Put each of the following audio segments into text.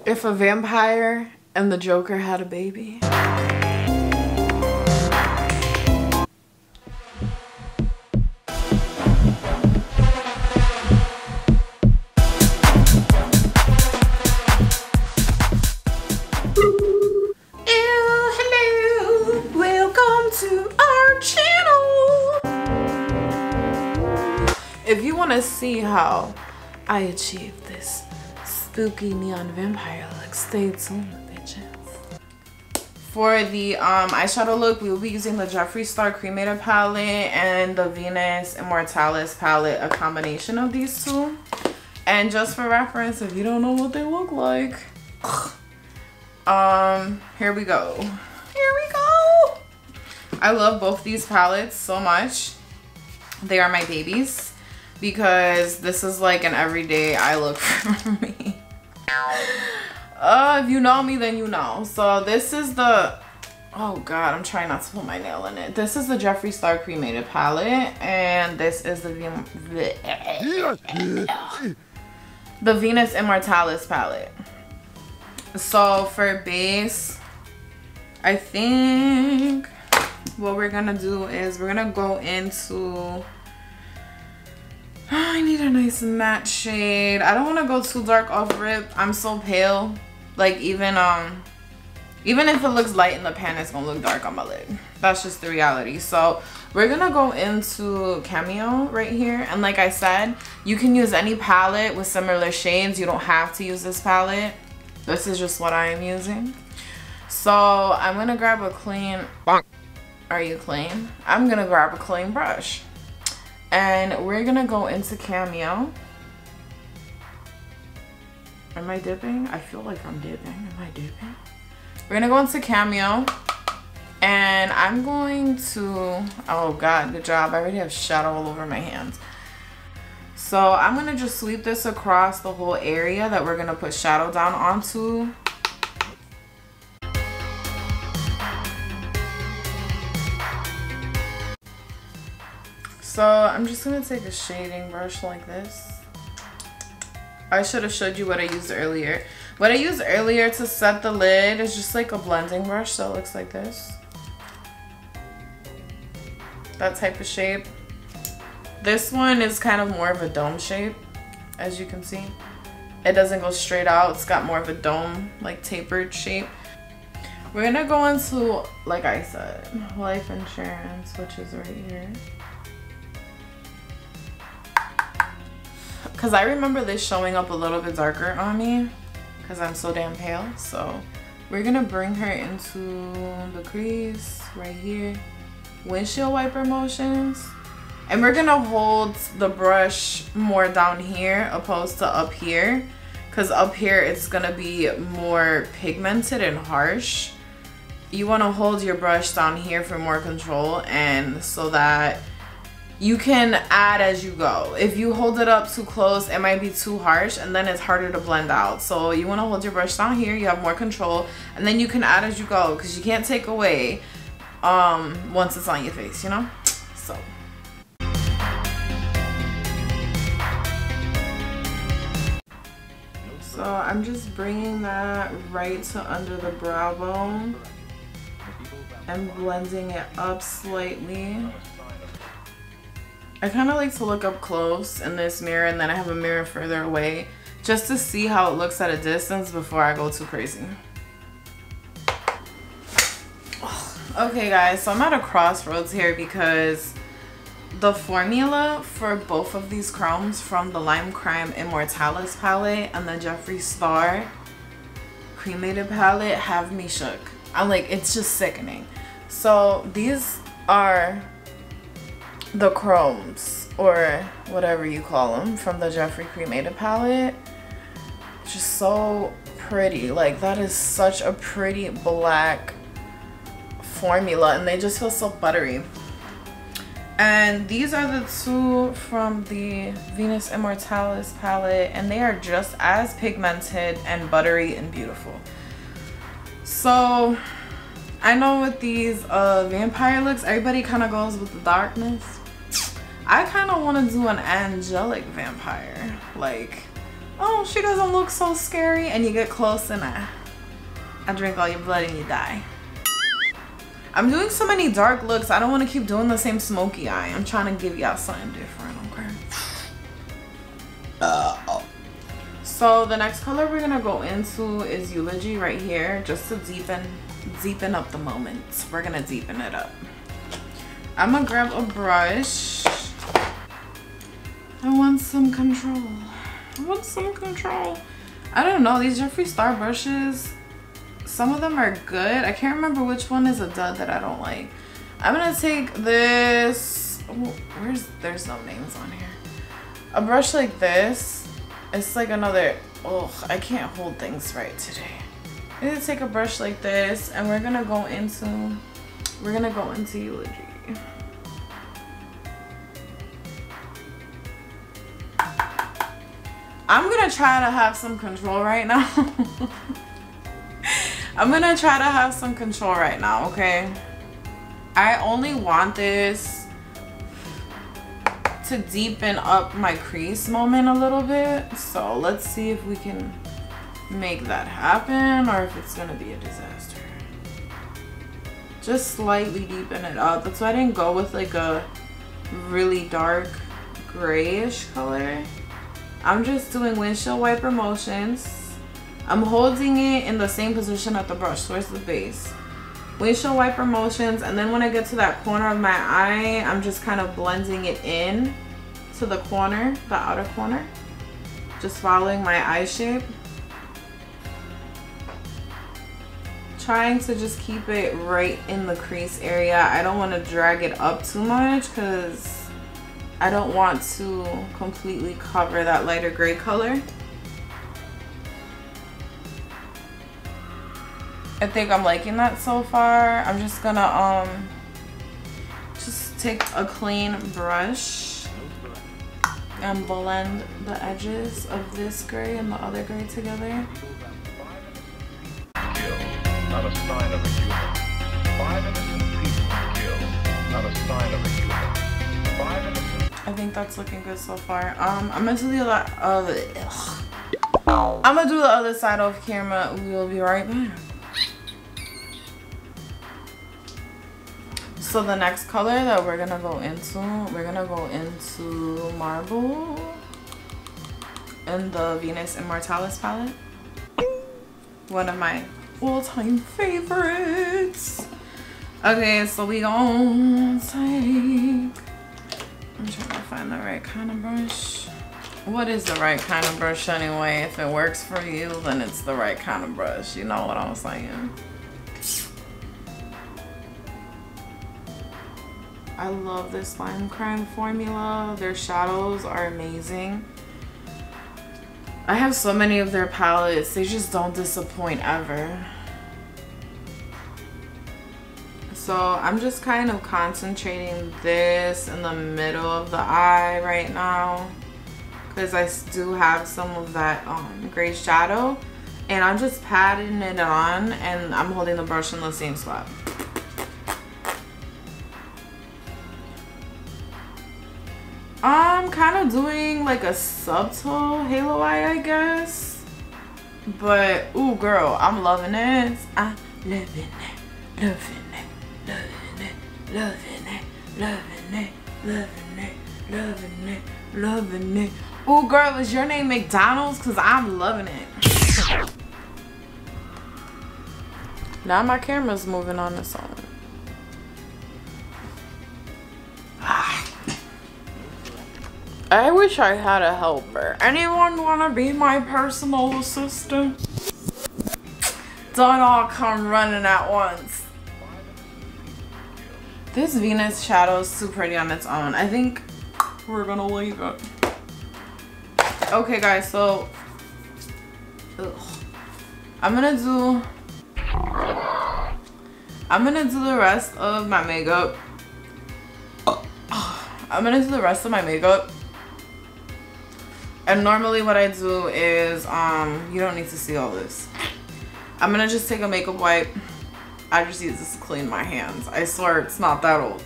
If a vampire and the Joker had a baby. If you want to see how I achieved this spooky neon vampire look, stay tuned, bitches. For the eyeshadow look, we will be using the Jeffree Star Cremated palette and the Venus Immortalis palette, a combination of these two. And just for reference, if you don't know what they look like, here we go. Here we go. I love both these palettes so much. They are my babies, because this is like an everyday eye look for me. If you know me, then you know. So this is the, oh god, I'm trying not to put my nail in it. This is the Jeffree Star Cremated palette, and this is the Venus Immortalis palette. So for base, I think what we're gonna do is we're gonna go into, I need a nice matte shade. I don't want to go too dark off rip. I'm so pale. Like even if it looks light in the pan, it's gonna look dark on my lid. That's just the reality. So we're gonna go into Cameo right here. And like I said, you can use any palette with similar shades. You don't have to use this palette. This is just what I am using. So I'm gonna grab a clean, are you clean? I'm gonna grab a clean brush. And we're gonna go into Cameo. Am I dipping? I feel like I'm dipping. Am I dipping? We're gonna go into Cameo. And I'm going to, oh god, good job. I already have shadow all over my hands. So I'm gonna just sweep this across the whole area that we're gonna put shadow down onto. So I'm just gonna take a shading brush like this. I should have showed you what I used earlier. What I used earlier to set the lid is just like a blending brush, so it looks like this. That type of shape. This one is kind of more of a dome shape, as you can see. It doesn't go straight out, it's got more of a dome, like tapered shape. We're gonna go into, like I said, life insurance, which is right here. Because I remember this showing up a little bit darker on me because I'm so damn pale. So we're gonna bring her into the crease right here, windshield wiper motions, and we're gonna hold the brush more down here opposed to up here, because up here it's gonna be more pigmented and harsh. You want to hold your brush down here for more control, and so that you can add as you go. If you hold it up too close, it might be too harsh and then it's harder to blend out. So you want to hold your brush down here, you have more control, and then you can add as you go, because you can't take away once it's on your face, you know? So I'm just bringing that right to under the brow bone and blending it up slightly. I kind of like to look up close in this mirror, and then I have a mirror further away just to see how it looks at a distance before I go too crazy. Okay guys, so I'm at a crossroads here because the formula for both of these chromes from the Lime Crime Immortalis palette and the Jeffree Star Cremated palette have me shook. I'm like, it's just sickening. So these are the chromes, or whatever you call them, from the Jeffree Cremated palette. Just so pretty. Like, that is such a pretty black formula, and they just feel so buttery. And these are the two from the Venus Immortalis palette, and they are just as pigmented and buttery and beautiful. So I know with these vampire looks, everybody kind of goes with the darkness. I kind of want to do an angelic vampire, like oh, she doesn't look so scary, and you get close and I drink all your blood and you die. I'm doing so many dark looks. I don't want to keep doing the same smoky eye. I'm trying to give y'all something different, okay? So the next color we're gonna go into is Eulogy right here, just to deepen up the moment. We're gonna deepen it up. I'm gonna grab a brush. I want some control. I want some control. I don't know, these Jeffree Star brushes, some of them are good. I can't remember which one is a dud that I don't like. I'm gonna take this, oh, there's no names on here. A brush like this. It's like another, oh, I can't hold things right today. I'm gonna take a brush like this and we're gonna go into Eulogy. I'm gonna try to have some control right now. I'm gonna try to have some control right now, okay? I only want this to deepen up my crease moment a little bit. So let's see if we can make that happen or if it's gonna be a disaster. Just slightly deepen it up. That's why I didn't go with like a really dark grayish color. I'm just doing windshield wiper motions. I'm holding it in the same position at the brush towards the base. Windshield wiper motions, and then when I get to that corner of my eye, I'm just kind of blending it in to the corner, the outer corner. Just following my eye shape. Trying to just keep it right in the crease area. I don't want to drag it up too much because I don't want to completely cover that lighter gray color. I think I'm liking that so far. I'm just gonna just take a clean brush and blend the edges of this gray and the other gray together. Not a sign of a human. 5 innocent people killed. Not a sign of a human. 5 innocent. I think that's looking good so far. I'm gonna do the other side off camera. We will be right back. So the next color that we're gonna go into Marble in the Venus Immortalis palette. One of my all-time favorites. Okay, so we gonna take, I'm trying to find the right kind of brush. What is the right kind of brush anyway? If it works for you, then it's the right kind of brush. You know what I'm saying? I love this Lime Crime formula. Their shadows are amazing. I have so many of their palettes. They just don't disappoint ever. So I'm just kind of concentrating this in the middle of the eye right now because I do have some of that gray shadow, and I'm just patting it on and I'm holding the brush in the same spot. I'm kind of doing like a subtle halo eye, I guess. But, ooh, girl, I'm loving it. I'm loving it, loving it, loving it, loving it, loving it, loving it, loving it, loving it. Ooh, girl, is your name McDonald's? Because I'm loving it. Now my camera's moving on its own. I wish I had a helper. Anyone want to be my personal assistant? Don't all come running at once. This Venus shadow is too pretty on its own. I think we're gonna leave it. Okay, guys, so I'm gonna do the rest of my makeup. I'm gonna do the rest of my makeup. And normally what I do is, you don't need to see all this. I'm gonna just take a makeup wipe. I just use this to clean my hands. I swear it's not that old.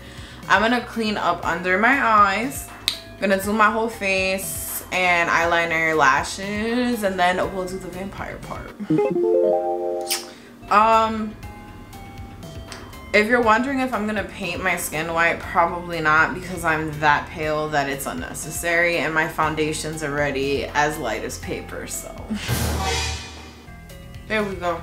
I'm gonna clean up under my eyes. I'm gonna do my whole face. and eyeliner, lashes, and then we'll do the vampire part. If you're wondering if I'm gonna paint my skin white, probably not, because I'm that pale that it's unnecessary, and my foundation's already as light as paper, so. There we go.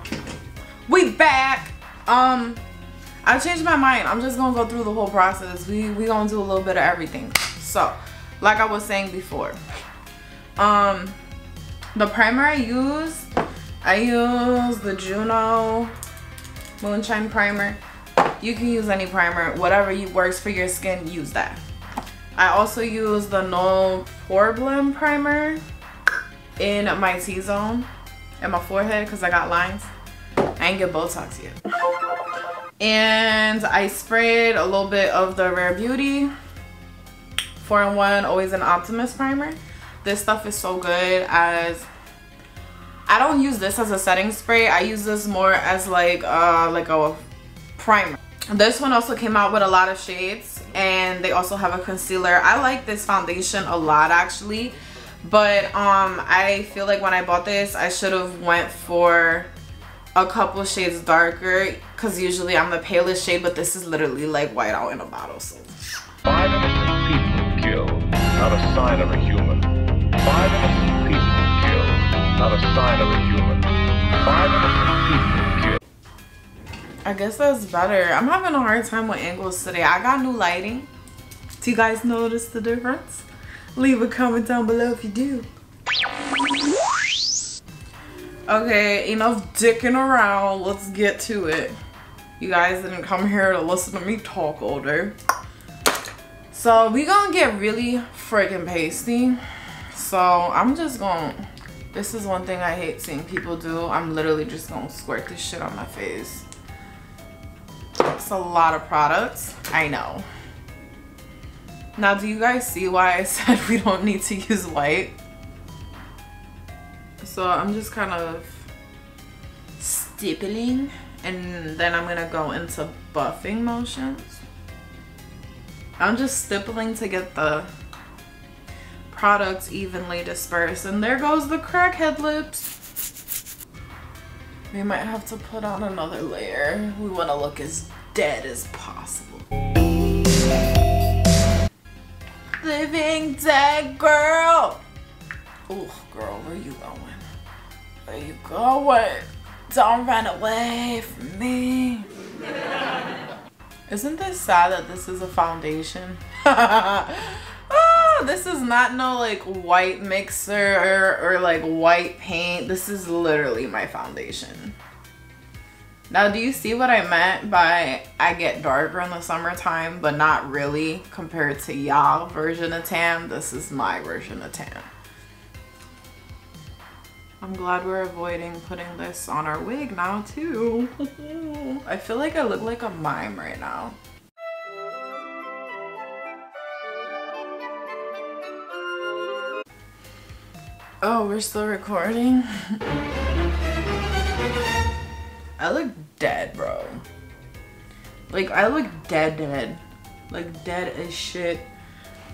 We back! I changed my mind. I'm just gonna go through the whole process. We gonna do a little bit of everything. So, like I was saying before, the primer I use the Juno Moonshine Primer. You can use any primer, whatever works for your skin, use that. I also use the No Problem Primer in my T-zone and my forehead because I got lines. I ain't get Botox yet. And I sprayed a little bit of the Rare Beauty 4-in-1 Always an Optimist Primer. This stuff is so good. As I don't use this as a setting spray. I use this more as like a primer. This one also came out with a lot of shades, and they also have a concealer. I like this foundation a lot actually, but I feel like when I bought this I should have went for a couple shades darker, because usually I'm the palest shade, but this is literally like white out in a bottle. So 5 innocent people killed, not a sign of a human. 5 innocent people killed, not a sign of a human. 5 innocent people killed. I guess that's better. I'm having a hard time with angles today. I got new lighting. Do you guys notice the difference? Leave a comment down below if you do. Okay, enough dicking around. Let's get to it. You guys didn't come here to listen to me talk all day. So we gonna get really freaking pasty. So I'm just gonna, this is one thing I hate seeing people do. I'm literally just gonna squirt this shit on my face. It's a lot of products, I know. Now, do you guys see why I said we don't need to use white? So I'm just kind of stippling, and then I'm gonna go into buffing motions. I'm just stippling to get the products evenly dispersed. And there goes the crackhead lips. We might have to put on another layer. We want to look as dead as possible. Living dead, girl. Oh, girl, where you going? Where you going? Don't run away from me. Isn't this sad that this is a foundation? Oh, this is not no like white mixer or like white paint. This is literally my foundation. Now, do you see what I meant by I get darker in the summertime, but not really compared to y'all version of tan? This is my version of tan. I'm glad we're avoiding putting this on our wig now too. I feel like I look like a mime right now. Oh, we're still recording? I look dead, bro. Like, I look dead. Like, dead as shit.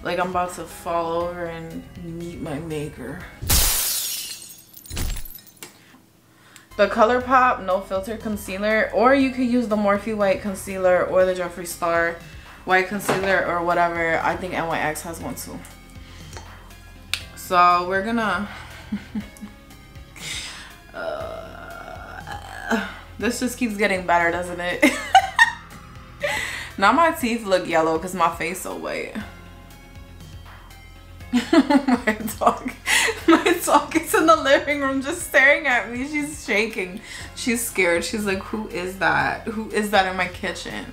Like, I'm about to fall over and meet my maker. The Colourpop No Filter Concealer, or you could use the Morphe White Concealer or the Jeffree Star White Concealer or whatever. I think NYX has one too. So we're gonna this just keeps getting better, doesn't it? Now my teeth look yellow because my face so white. My dog is in the living room just staring at me. She's shaking. She's scared. She's like, who is that? Who is that in my kitchen?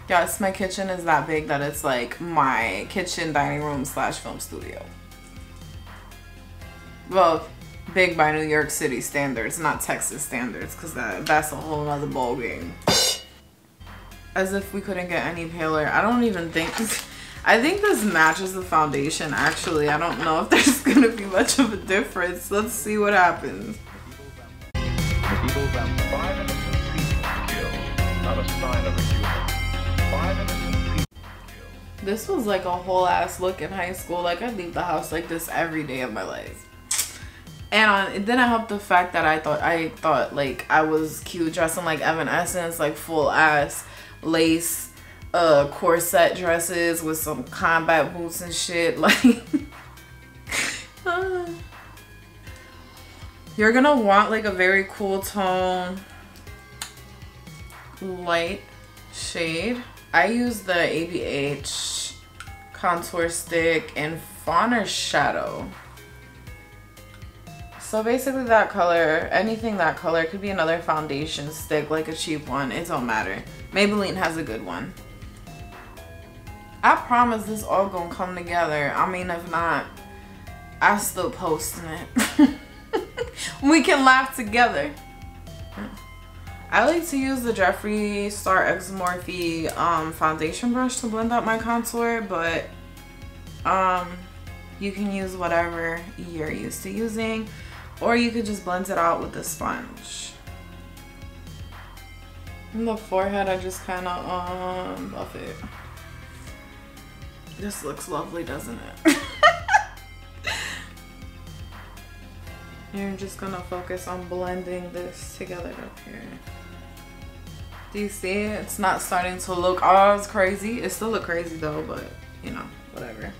Yes, my kitchen is that big that it's like my kitchen, dining room / film studio. Well, big by New York City standards, not Texas standards, because that's a whole nother ball game. As if we couldn't get any paler. I don't even think, I think this matches the foundation actually. I don't know if there's gonna be much of a difference. Let's see what happens. 5 innocent people killed, not a sign of a human. 5 innocent people killed. This was like a whole ass look in high school. Like I'd leave the house like this every day of my life. And it didn't help the fact that I thought like I was cute dressing like Evanescence, like full ass lace corset dresses with some combat boots and shit. Like you're gonna want like a very cool tone light shade. I use the ABH contour stick in FAWN or Shadow. So basically that color, anything that color, could be another foundation stick, like a cheap one. It don't matter. Maybelline has a good one. I promise this all gonna come together. I mean, if not, I still posting it. We can laugh together. I like to use the Jeffree Star X Morphe foundation brush to blend out my contour, but you can use whatever you're used to using, or you could just blend it out with the sponge. In the forehead, I just kind of buff it. This looks lovely, doesn't it? You're just gonna focus on blending this together up here. Do you see it? It's not starting to look as crazy. It still look crazy though, but you know, whatever.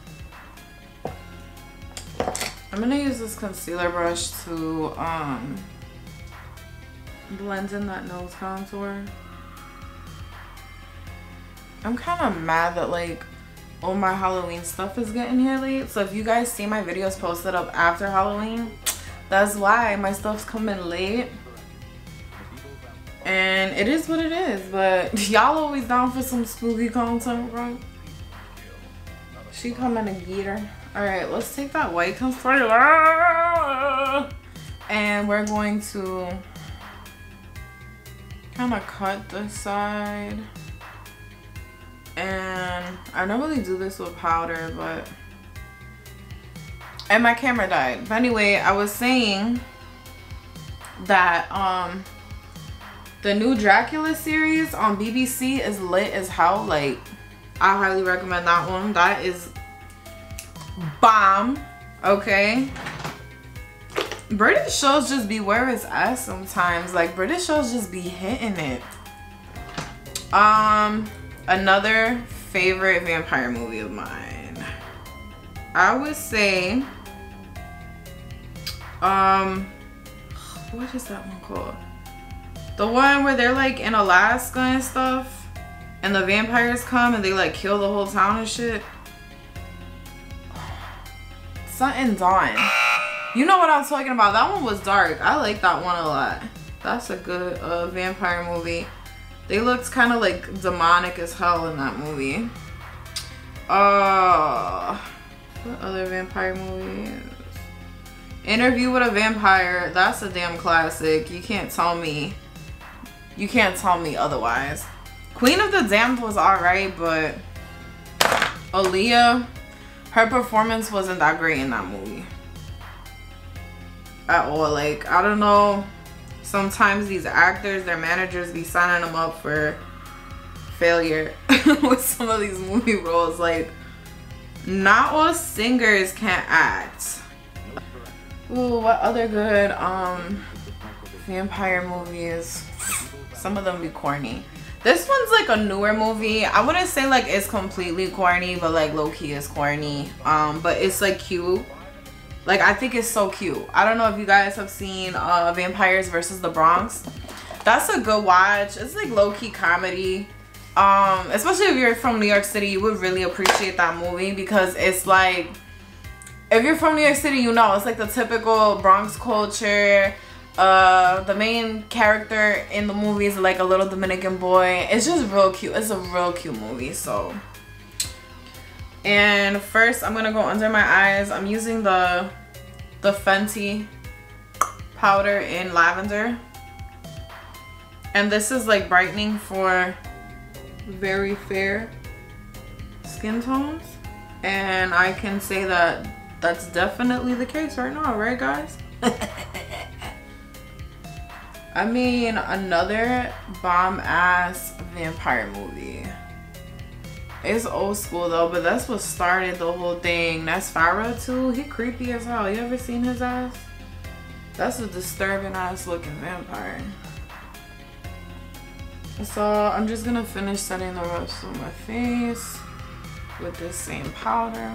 I'm gonna use this concealer brush to blend in that nose contour. I'm kind of mad that like all my Halloween stuff is getting here late. So if you guys see my videos posted up after Halloween, that's why my stuff's coming late. And it is what it is, but y'all always down for some spooky content, bro. She coming to get her. All right, let's take that white concealer and we're going to kind of cut this side. And I normally do this with powder, but and my camera died. But anyway, I was saying that the new Dracula series on BBC is lit as hell. Like, I highly recommend that one. That is bomb. Okay, British shows just be where it's at sometimes. Like, British shows just be hitting it. Another favorite vampire movie of mine, I would say what is that one called? The one where they're like in Alaska and stuff and the vampires come and they like kill the whole town and shit. Something Dawn. You know what I'm talking about. That one was dark. I like that one a lot. That's a good vampire movie. They looked kind of like demonic as hell in that movie. What other vampire movies? Interview with a Vampire. That's a damn classic. You can't tell me. You can't tell me otherwise. Queen of the Damned was alright, but Aaliyah, her performance wasn't that great in that movie at all. Like, I don't know. Sometimes these actors, their managers be signing them up for failure with some of these movie roles. Like, not all singers can act. Ooh, what other good vampire movies? Some of them be corny. This one's like a newer movie. I wouldn't say like it's completely corny, but like low-key is corny. But it's like cute. Like, I think it's so cute. I don't know if you guys have seen Vampires versus the Bronx. That's a good watch. It's like low-key comedy. Especially if you're from New York City, you would really appreciate that movie because it's like, if you're from New York City, you know, it's like the typical Bronx culture. The main character in the movie is like a little Dominican boy. It's just real cute. It's a real cute movie. So, and first I'm gonna go under my eyes. I'm using the Fenty powder in Lavender, and this is like brightening for very fair skin tones, and I can say that that's definitely the case right now, right guys? I mean, another bomb ass vampire movie. It's old school though, but that's what started the whole thing. That's Farrah too. He creepy as hell. You ever seen his ass? That's a disturbing ass looking vampire. So I'm just gonna finish setting the rest of my face with this same powder.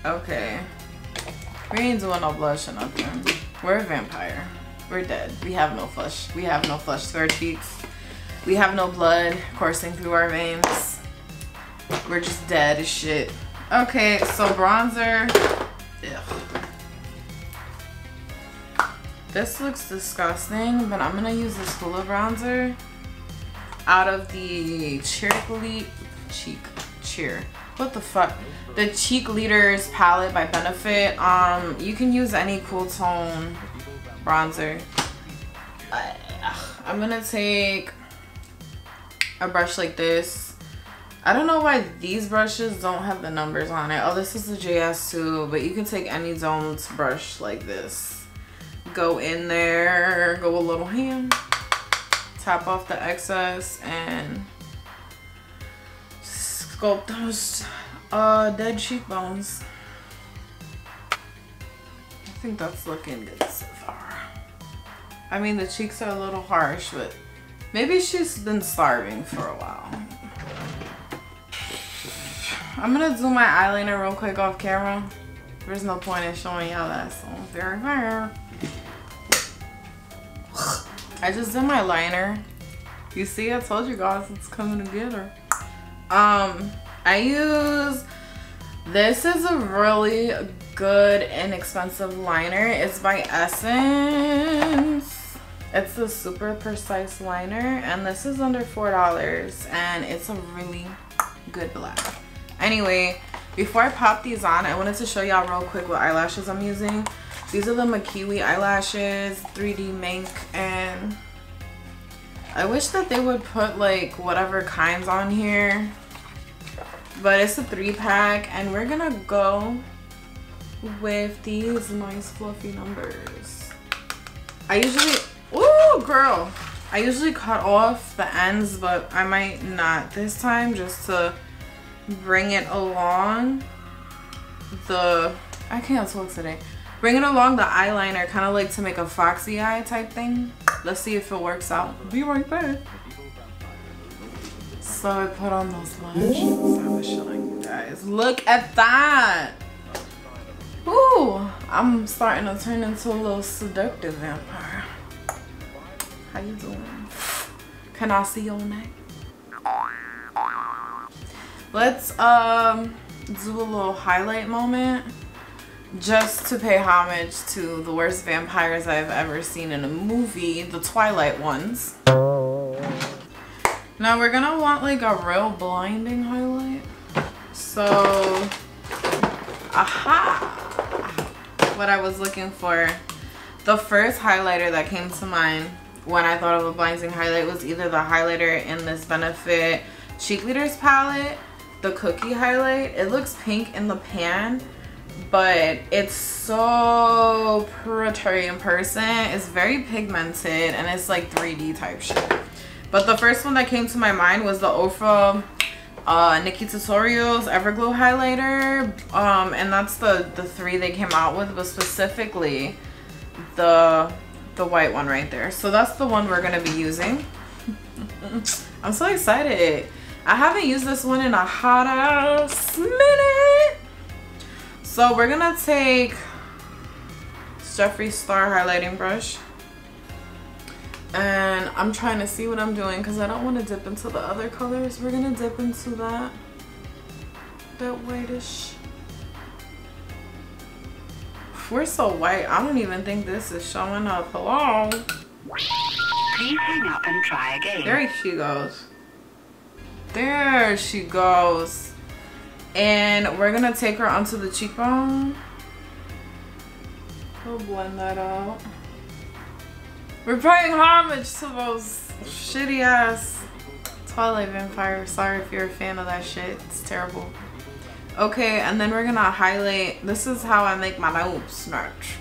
Okay. We ain't doing no blush or nothing. We're a vampire. We're dead. We have no flush. We have no flush through our cheeks. We have no blood coursing through our veins. We're just dead as shit. Okay, so bronzer. Ugh. This looks disgusting, but I'm gonna use this Hoola bronzer out of the What the fuck? The Cheek Leaders palette by Benefit. You can use any cool tone bronzer. I'm gonna take a brush like this. I don't know why these brushes don't have the numbers on it. Oh, this is the JS2, but you can take any domed brush like this. Go in there, go a little ham, tap off the excess, and sculpt those dead cheekbones. I think that's looking good so far. I mean, the cheeks are a little harsh, but maybe she's been starving for a while. I'm gonna do my eyeliner real quick off camera. There's no point in showing y'all that, so very fair. I just did my liner. You see, I told you guys it's coming together. I use, this is a really good inexpensive liner. It's by Essence. It's a super precise liner, and this is under $4, and it's a really good black. Anyway, before I pop these on, I wanted to show y'all real quick what eyelashes I'm using. These are the Mikiwi Eyelashes 3D Mink, and I wish that they would put like whatever kinds on here, but it's a 3-pack, and we're gonna go with these nice fluffy numbers. I usually, ooh girl, I usually cut off the ends, but I might not this time, just to bring it along the, I can't talk today. Bring it along the eyeliner, kind of like to make a foxy eye type thing. Let's see if it works out. Be right back. So I put on those lashes. I was showing you guys. Look at that. Ooh, I'm starting to turn into a little seductive vampire. How you doing? Can I see your neck? Let's do a little highlight moment, just to pay homage to the worst vampires I've ever seen in a movie, the Twilight ones. Now we're gonna want like a real blinding highlight. So, aha! What I was looking for. The first highlighter that came to mind when I thought of a blinding highlight was either the highlighter in this Benefit Cheek Leaders palette, the Cookie highlight. It looks pink in the pan, but it's so pretty in person. It's very pigmented, and it's like 3D type shit. But the first one that came to my mind was the Ofra NikkieTutorials Everglow highlighter, and that's the 3 they came out with, but specifically the white one right there. So that's the one we're gonna be using. I'm so excited. I haven't used this one in a hot ass minute. So we're gonna take Jeffree Star highlighting brush, and I'm trying to see what I'm doing because I don't want to dip into the other colors. We're gonna dip into that whitish. We're so white, I don't even think this is showing up. Hello? Please hang up and try again. There she goes. There she goes. And we're gonna take her onto the cheekbone. We'll blend that out. We're paying homage to those shitty ass Twilight vampires. Sorry if you're a fan of that shit. It's terrible. Okay, and then we're gonna highlight. This is how I make my nose snatch.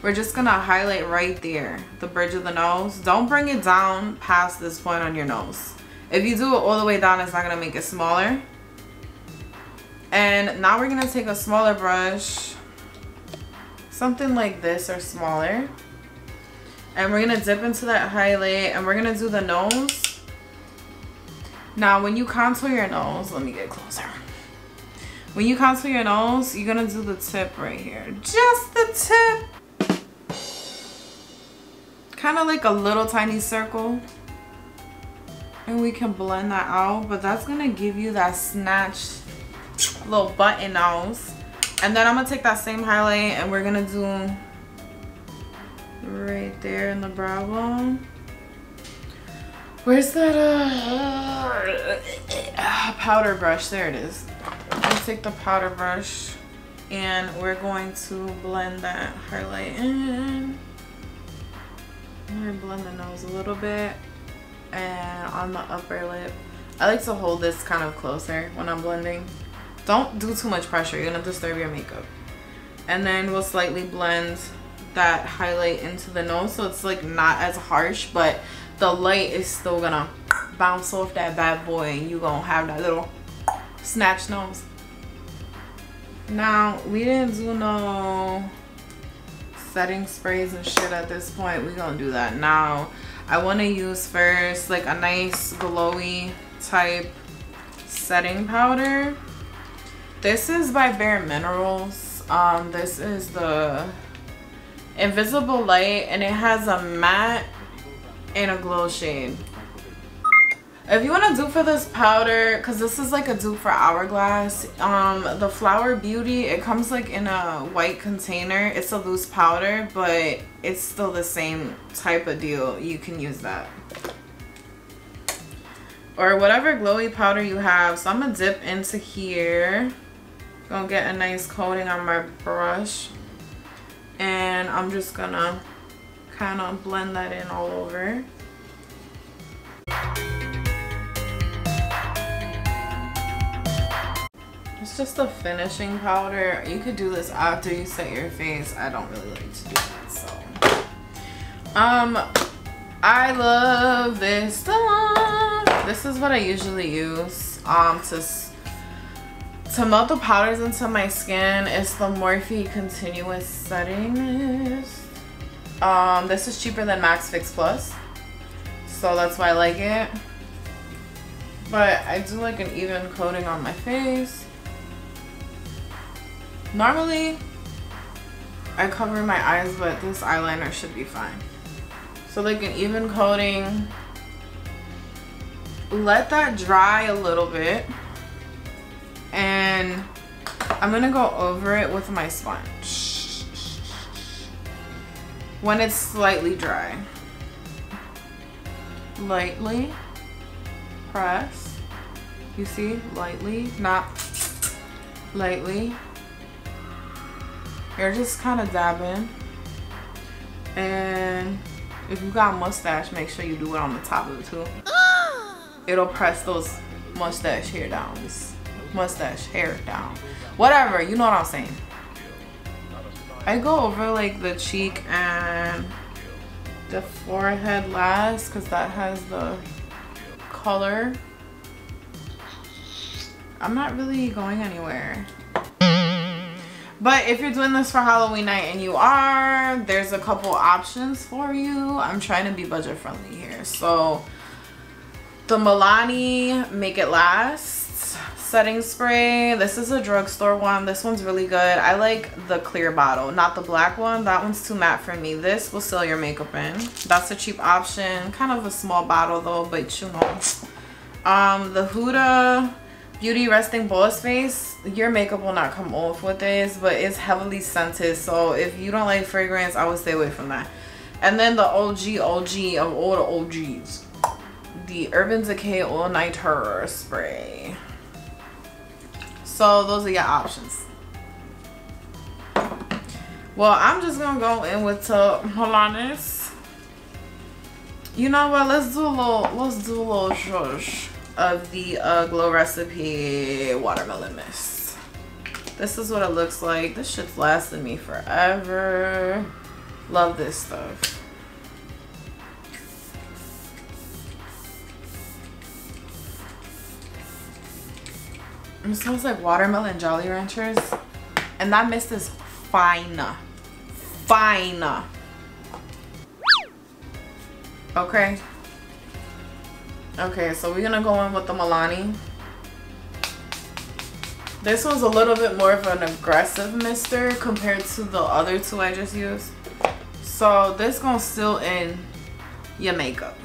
we're just gonna highlight right there, the bridge of the nose. Don't bring it down past this point on your nose. If you do it all the way down, it's not gonna make it smaller. And now we're gonna take a smaller brush, something like this or smaller. And we're gonna dip into that highlight and we're gonna do the nose. Now when you contour your nose, let me get closer. When you contour your nose, you're gonna do the tip right here. Just the tip. Kind of like a little tiny circle. And we can blend that out, but that's gonna give you that snatched little button nose. And then I'm gonna take that same highlight and we're gonna do right there in the brow bone. Where's that powder brush? There it is. Let's take the powder brush and we're going to blend that highlight in. I'm gonna blend the nose a little bit and on the upper lip. I like to hold this kind of closer when I'm blending. Don't do too much pressure, you're gonna disturb your makeup. And then we'll slightly blend that highlight into the nose so it's like not as harsh, but the light is still gonna bounce off that bad boy and you gonna have that little snatch nose. Now we didn't do no setting sprays and shit at this point. We're gonna do that now. I want to use first like a nice glowy type setting powder. This is by Bare Minerals. This is the Invisible Light and it has a matte and a glow shade. If you want to dupe for this powder, because this is like a dupe for Hourglass, the Flower Beauty, it comes like in a white container. It's a loose powder, but it's still the same type of deal. You can use that. Or whatever glowy powder you have. So I'm going to dip into here. Gonna get a nice coating on my brush. And I'm just gonna kind of blend that in all over. It's just a finishing powder. You could do this after you set your face. I don't really like to do that, so. I love this stuff. This is what I usually use to melt the powders into my skin. It's the Morphe Continuous Setting Mist. This is cheaper than Max Fix Plus, so that's why I like it. But I do like an even coating on my face. Normally, I cover my eyes, but this eyeliner should be fine. So like an even coating. Let that dry a little bit. And I'm gonna go over it with my sponge when it's slightly dry. Lightly press. You see? Lightly, not lightly. You're just kind of dabbing. And if you got a mustache, make sure you do it on the top of it too. It'll press those mustache hair down. Mustache hair down, whatever, you know what I'm saying. I go over like the cheek and the forehead last because that has the color. I'm not really going anywhere, but if you're doing this for Halloween night and you are, there's a couple options for you. I'm trying to be budget friendly here. So the Milani Make It Last setting spray. This is a drugstore one. This one's really good. I like the clear bottle, not the black one. That one's too matte for me. This will seal your makeup in. That's a cheap option. Kind of a small bottle though, but you know. The Huda Beauty Resting Boss Face. Your makeup will not come off with this, but it's heavily scented. So if you don't like fragrance, I would stay away from that. And then the OG of all the OGs. The Urban Decay All Nighter Spray. So those are your options. Well, I'm just gonna go in with Immortalis. You know what? Let's do a little shush of the Glow Recipe Watermelon Mist. This is what it looks like. This shit's lasted me forever. Love this stuff. It smells like watermelon Jolly Ranchers. And that mist is fine. Fine. Okay. Okay, so we're gonna go in with the Milani. This one's a little bit more of an aggressive mister compared to the other two I just used. So this gonna seal in your makeup.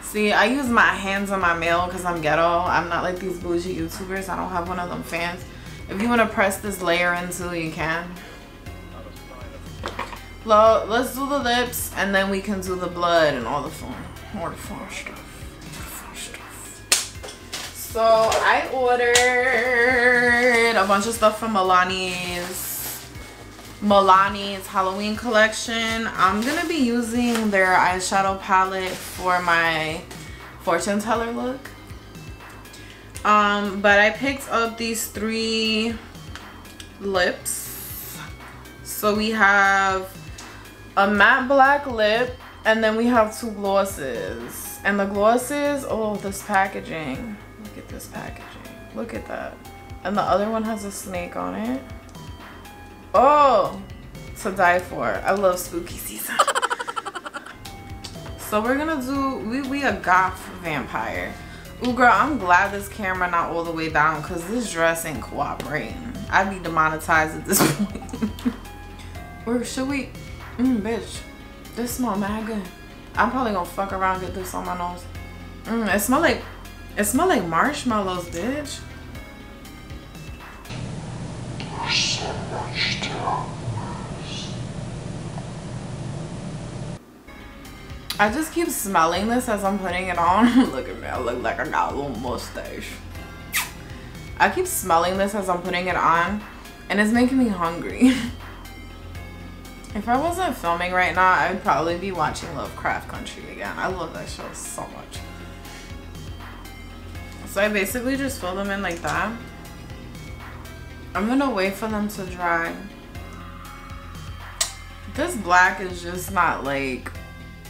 See, I use my hands on my nail because I'm ghetto. I'm not like these bougie YouTubers. I don't have one of them fans. If you want to press this layer in too, you can. Let's do the lips and then we can do the blood and all the fun stuff. So I ordered a bunch of stuff from Milani's Halloween collection. I'm gonna be using their eyeshadow palette for my fortune teller look. But I picked up these 3 lips. So we have a matte black lip and then we have 2 glosses. And the glosses, oh, this packaging. Look at this packaging. Look at that. And the other one has a snake on it. Oh, to die for. I love spooky season. So we're gonna do, we a goth vampire. Ooh girl, I'm glad this camera not all the way down because this dress ain't cooperating. I'd be demonetized at this point. Or should we, bitch, this smell mad good. I'm probably gonna fuck around and get this on my nose. It smell like marshmallows, bitch. So much to I just keep smelling this as I'm putting it on. Look at me, I look like I got a little mustache. I keep smelling this as I'm putting it on and it's making me hungry. If I wasn't filming right now, I would probably be watching Lovecraft Country again. I love that show so much. So I basically just fill them in like that. I'm gonna wait for them to dry. This black is just not like,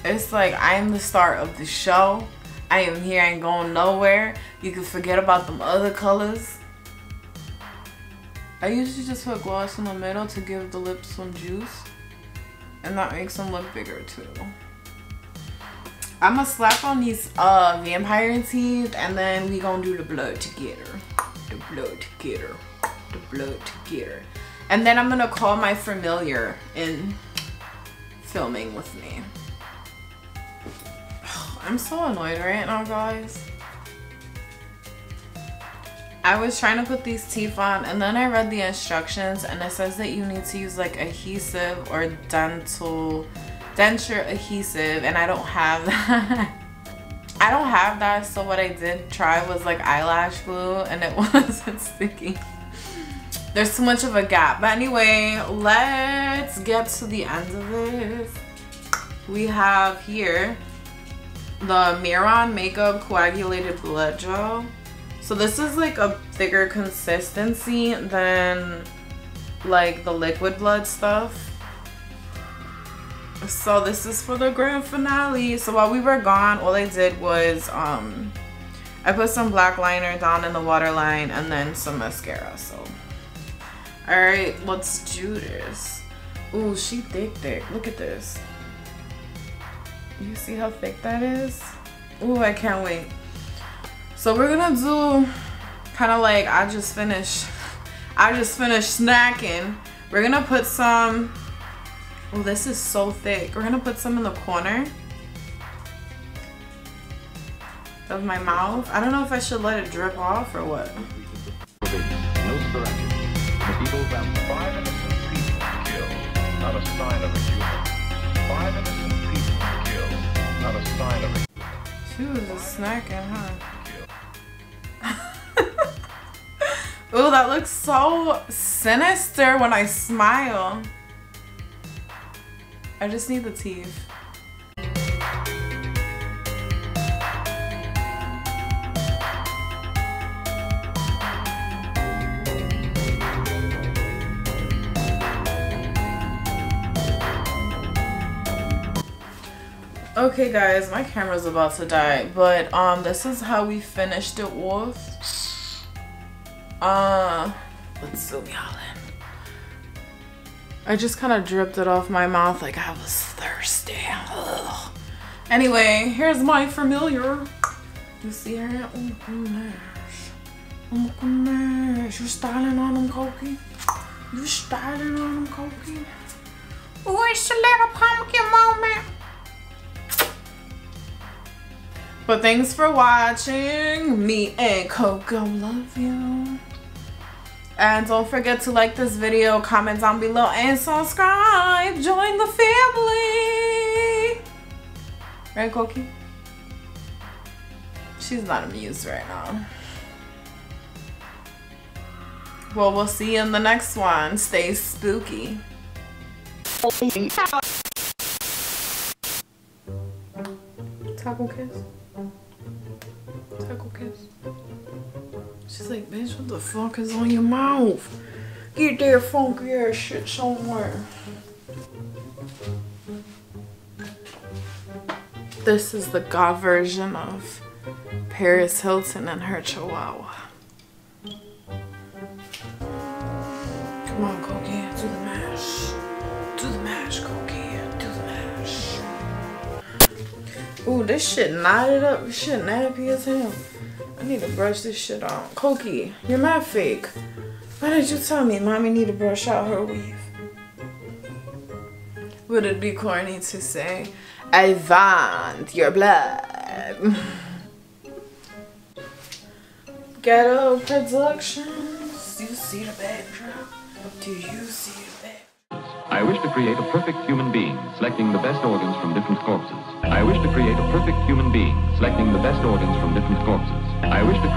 it's like I am the star of the show. I am here, I ain't going nowhere. You can forget about them other colors. I usually just put gloss in the middle to give the lips some juice. And that makes them look bigger too. I'm gonna slap on these vampire teeth and then we gonna do the blood together. The blood together. The blood together. And then I'm gonna call my familiar in filming with me. I'm so annoyed right now, guys. I was trying to put these teeth on and then I read the instructions and it says that you need to use like adhesive or denture adhesive and I don't have that. I don't have that, so what I did try was like eyelash glue and it wasn't sticky. There's too much of a gap. But anyway, let's get to the end of this. We have here the Mehron Makeup Coagulated Blood Gel. So this is like a thicker consistency than like the liquid blood stuff. So this is for the grand finale. So while we were gone, all I did was I put some black liner down in the waterline and then some mascara. So alright, let's do this. Ooh, she thick. Look at this. You see how thick that is? Ooh, I can't wait. So we're gonna do kind of like I just finished snacking. We're gonna put some, oh, this is so thick. We're gonna put some in the corner of my mouth. I don't know if I should let it drip off or what. Five innocent people killed, not a sign of a human. 5 innocent people killed, not a sign of a human. She was just snacking, huh? Ooh, that looks so sinister when I smile. I just need the teeth. Okay guys, my camera's about to die, but this is how we finished it off. Let's zoom y'all in. I just kind of dripped it off my mouth like I was thirsty. Ugh. Anyway, here's my familiar. You see her? Oh my gosh. You styling on them, Cokie? You styling on them, Cokie? Oh, it's a little pumpkin moment. But thanks for watching. Me and Coco love you. And don't forget to like this video, comment down below, and subscribe. Join the family. Right, Cokie? She's not amused right now. Well, we'll see you in the next one. Stay spooky. Taco kiss? Taco kiss? She's like, bitch, what the fuck is on your mouth? Get that funky ass shit somewhere. This is the God version of Paris Hilton and her chihuahua. Come on, Cokie, do the mash. Do the mash, Cokie, do the mash. Ooh, this shit knotted up. This shit nappy as hell. I need to brush this shit out. Cokie, you're mad fake. Why did you tell me mommy need to brush out her weave? Would it be corny to say, I want your blood? Ghetto Productions. Do you see the backdrop? Do you see the backdrop? I wish to create a perfect human being, selecting the best organs from different corpses. I wish to create a perfect human being, selecting the best organs from different corpses. I wish to create